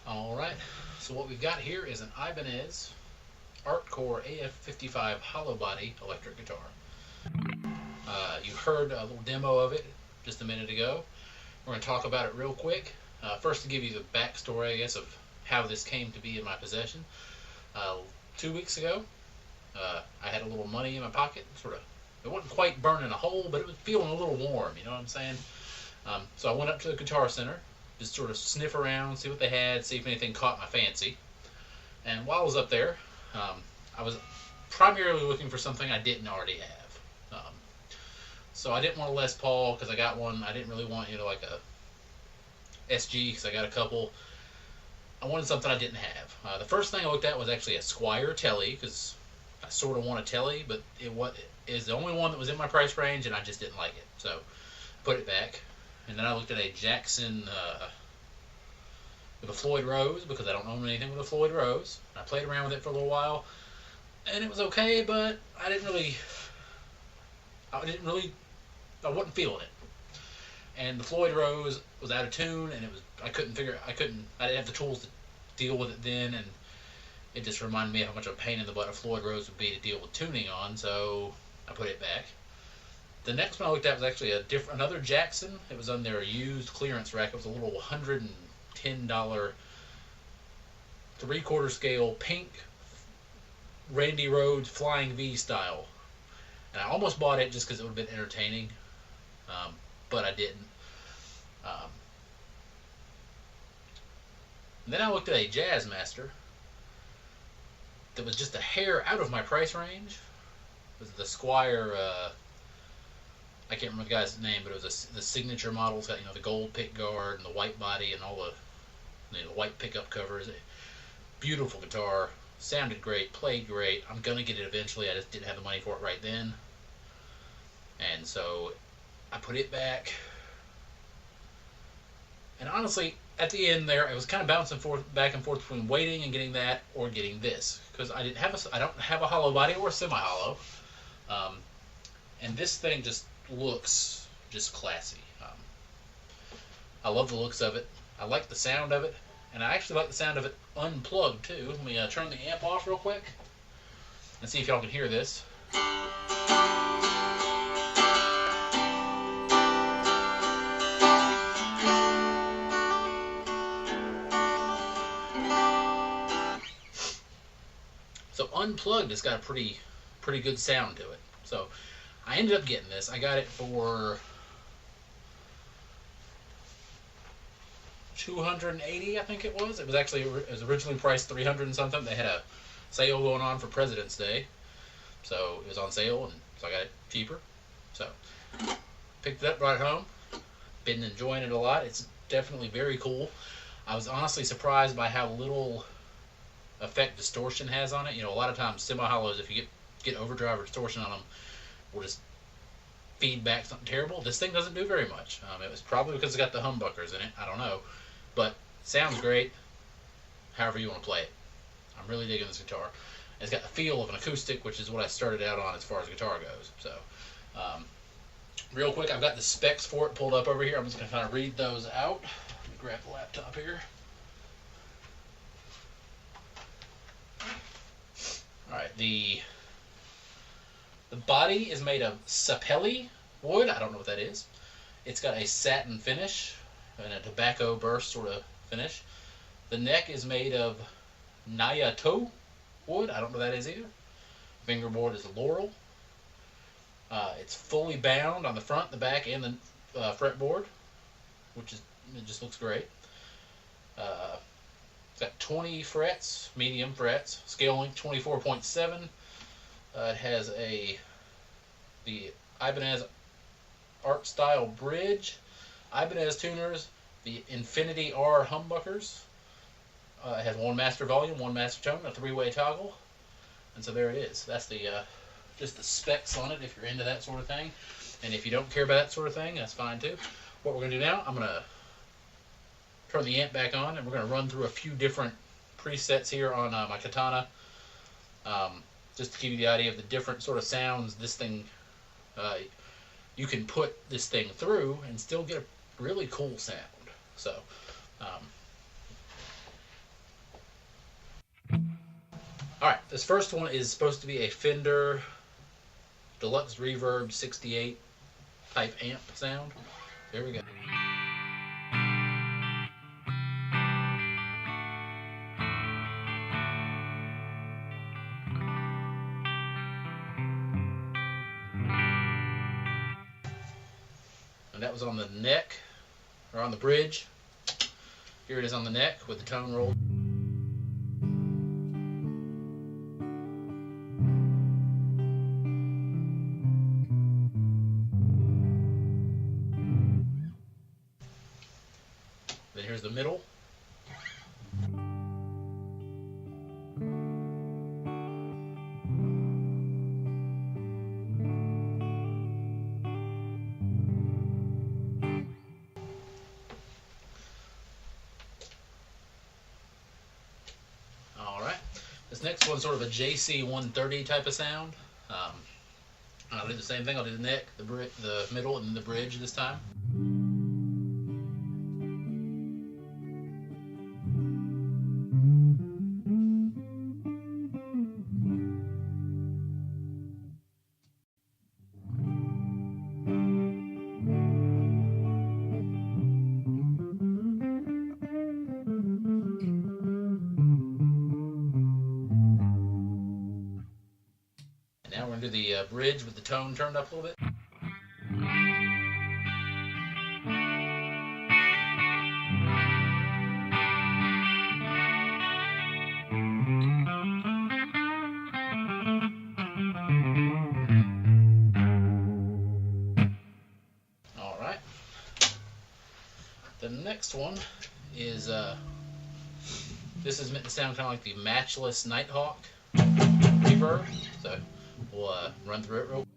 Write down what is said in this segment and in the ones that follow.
Alright, so what we've got here is an Ibanez Artcore AF55 Hollowbody electric guitar. You heard a little demo of it just a minute ago. We're going to talk about it real quick. First, to give you the backstory, I guess, of how this came to be in my possession. 2 weeks ago, I had a little money in my pocket. It wasn't quite burning a hole, but it was feeling a little warm, you know what I'm saying? So I went up to the Guitar Center, just sort of sniff around, see what they had, see if anything caught my fancy. And while I was up there, I was primarily looking for something I didn't already have. So I didn't want a Les Paul because I got one. I didn't really want, like a SG because I got a couple. I wanted something I didn't have. The first thing I looked at was actually a Squier Telly because I sort of want a Telly, but it is the only one that was in my price range, and I just didn't like it. So I put it back. And then I looked at a Jackson with a Floyd Rose because I don't own anything with a Floyd Rose. I played around with it for a little while, and it was okay, but I wasn't feeling it. And the Floyd Rose was out of tune, and I didn't have the tools to deal with it then, and it just reminded me of how much of a pain in the butt a Floyd Rose would be to deal with tuning on, so I put it back. The next one I looked at was actually another Jackson. It was on their used clearance rack. It was a little $110 3/4 scale pink Randy Rhoads Flying V style. And I almost bought it just because it would have been entertaining, but I didn't. And then I looked at a Jazzmaster that was just a hair out of my price range. It was the Squier, I can't remember the guy's name, but it was the signature model. It's got, the gold pick guard and the white body and all the white pickup covers. Beautiful guitar. Sounded great, played great. I'm going to get it eventually. I just didn't have the money for it right then. And so I put it back. And honestly, at the end there, I was kind of bouncing back and forth between waiting and getting that or getting this. Because I don't have a hollow body or a semi-hollow. And this thing just looks just classy. I love the looks of it. I like the sound of it. And I actually like the sound of it unplugged too. Let me turn the amp off real quick and see if y'all can hear this. So unplugged, it's got a pretty good sound to it. So I ended up getting this. I got it for $280, I think it was. It was originally priced $300 and something. They had a sale going on for President's Day, so it was on sale, and so I got it cheaper. So picked it up, brought it home. Been enjoying it a lot. It's definitely very cool. I was honestly surprised by how little effect distortion has on it. You know, a lot of times semi-hollows, if you get overdrive or distortion on them, will just feed back something terrible. This thing doesn't do very much. It was probably because it's got the humbuckers in it. I don't know, but sounds great. However you want to play it, I'm really digging this guitar. It's got the feel of an acoustic, which is what I started out on as far as guitar goes. So, real quick, I've got the specs for it pulled up over here. I'm just going to kind of read those out. Let me grab the laptop here. Alright, the body is made of sapelli wood. I don't know what that is. It's got a satin finish and a tobacco burst sort of finish. The neck is made of Nyato wood. I don't know what that is either. Fingerboard is laurel. It's fully bound on the front, the back, and the fretboard, which is, it just looks great. It's got 20 frets, medium frets, scale length 24.7. It has the Ibanez art style bridge, Ibanez tuners, the Infinity R humbuckers. It has one master volume, one master tone, a 3-way toggle, and so there it is. That's the just the specs on it if you're into that sort of thing. And if you don't care about that sort of thing, that's fine too. What we're going to do now, I'm going to turn the amp back on, and we're going to run through a few different presets here on my Katana, just to give you the idea of the different sort of sounds this thing, you can put this thing through and still get a really cool sound. So, alright, this first one is supposed to be a Fender Deluxe Reverb 68 type amp sound. There we go. And that was on the neck, or on the bridge. Here it is on the neck with the tone roll. Then here's the middle. This next one's sort of a JC 130 type of sound. I'll do the same thing. I'll do the neck, the middle, and then the bridge this time. Now we're going to do the bridge with the tone turned up a little bit. Alright. The next one is, this is meant to sound kind of like the Matchless Nighthawk reverb. So we'll run through it real quick.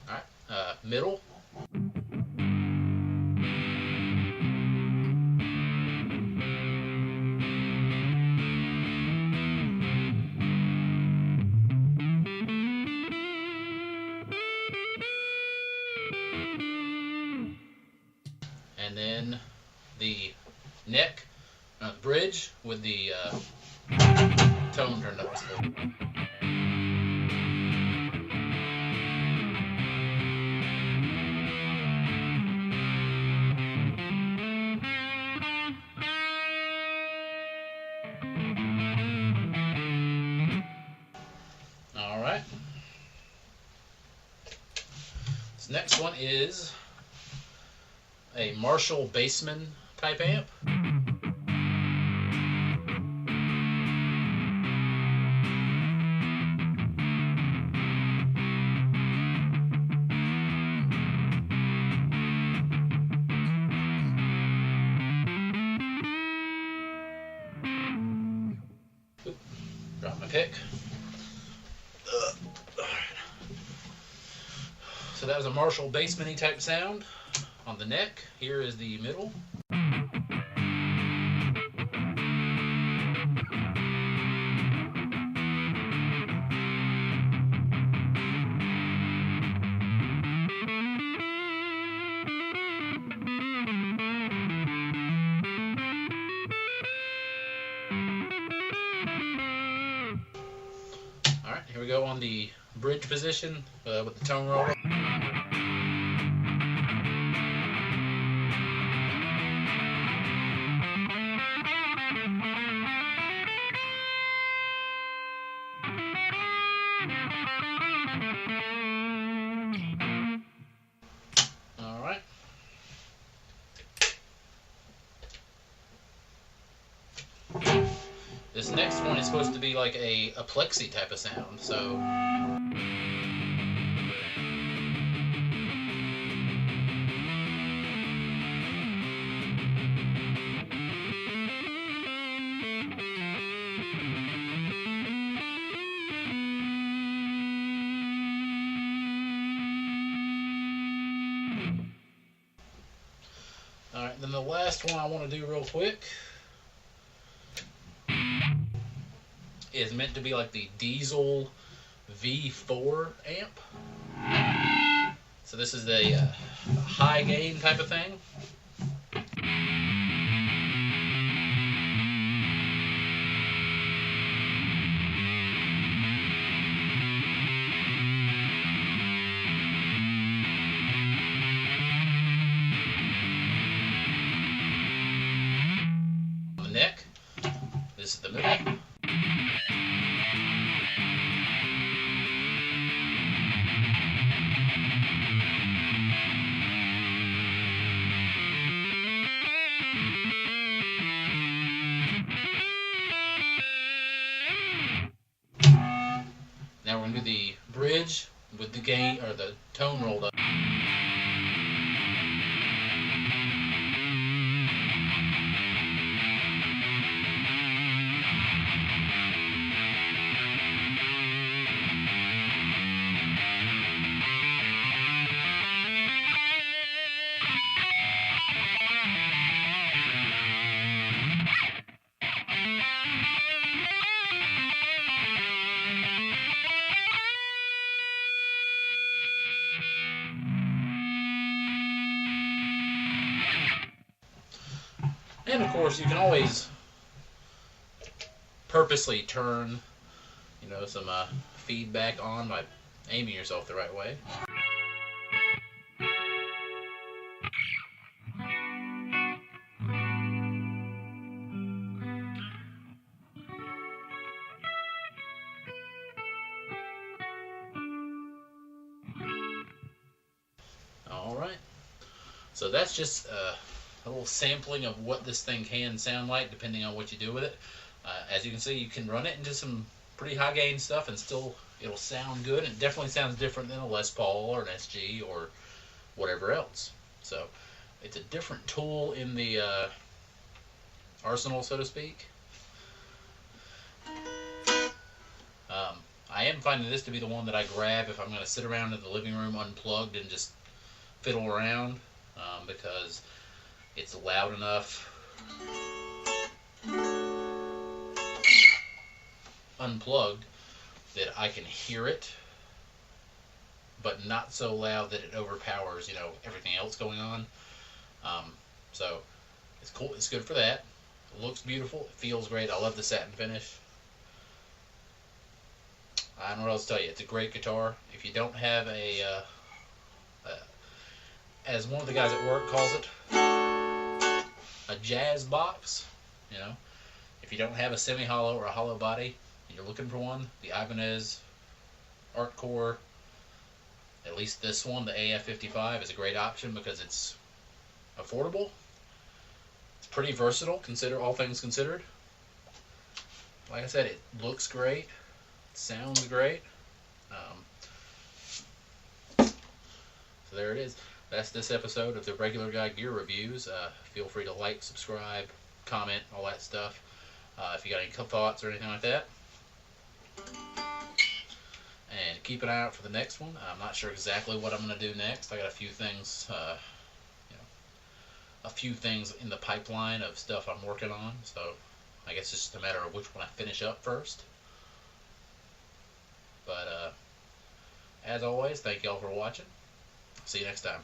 Alright, middle. And then the neck, the bridge with the tone turned up just a little bit. All right. This next one is a Marshall Bassman type amp. pick. So that was a Marshall basement-y type sound on the neck. Here is the middle. Alright, here we go on the bridge position with the tone roller. Alright. This next one is supposed to be like a plexi type of sound, so alright, then the last one I want to do real quick is meant to be like the Diesel V4 amp. So this is a high gain type of thing. On the neck, this is the middle. Now we're going to do the bridge with the gain, or the tone rolled up. And of course, you can always purposely turn, you know, some feedback on by aiming yourself the right way. All right, so that's just a little sampling of what this thing can sound like depending on what you do with it. As you can see, you can run it into some pretty high gain stuff and still it'll sound good. It definitely sounds different than a Les Paul or an SG or whatever else. So it's a different tool in the arsenal, so to speak. I am finding this to be the one that I grab if I'm going to sit around in the living room unplugged and just fiddle around, because it's loud enough unplugged that I can hear it, but not so loud that it overpowers, you know, everything else going on. So it's cool. It's good for that. It looks beautiful. It feels great. I love the satin finish. I don't know what else to tell you. It's a great guitar. If you don't have as one of the guys at work calls it, a jazz box, you know, if you don't have a semi-hollow or a hollow body and you're looking for one, the Ibanez Artcore, at least this one, the AF55, is a great option because it's affordable. It's pretty versatile, all things considered. Like I said, it looks great. It sounds great. So there it is. That's this episode of the Regular Guy Gear Reviews. Feel free to like, subscribe, comment, all that stuff. If you got any thoughts or anything like that. And keep an eye out for the next one. I'm not sure exactly what I'm going to do next. I got a few things, a few things in the pipeline of stuff I'm working on. So I guess it's just a matter of which one I finish up first. But as always, thank y'all for watching. See you next time.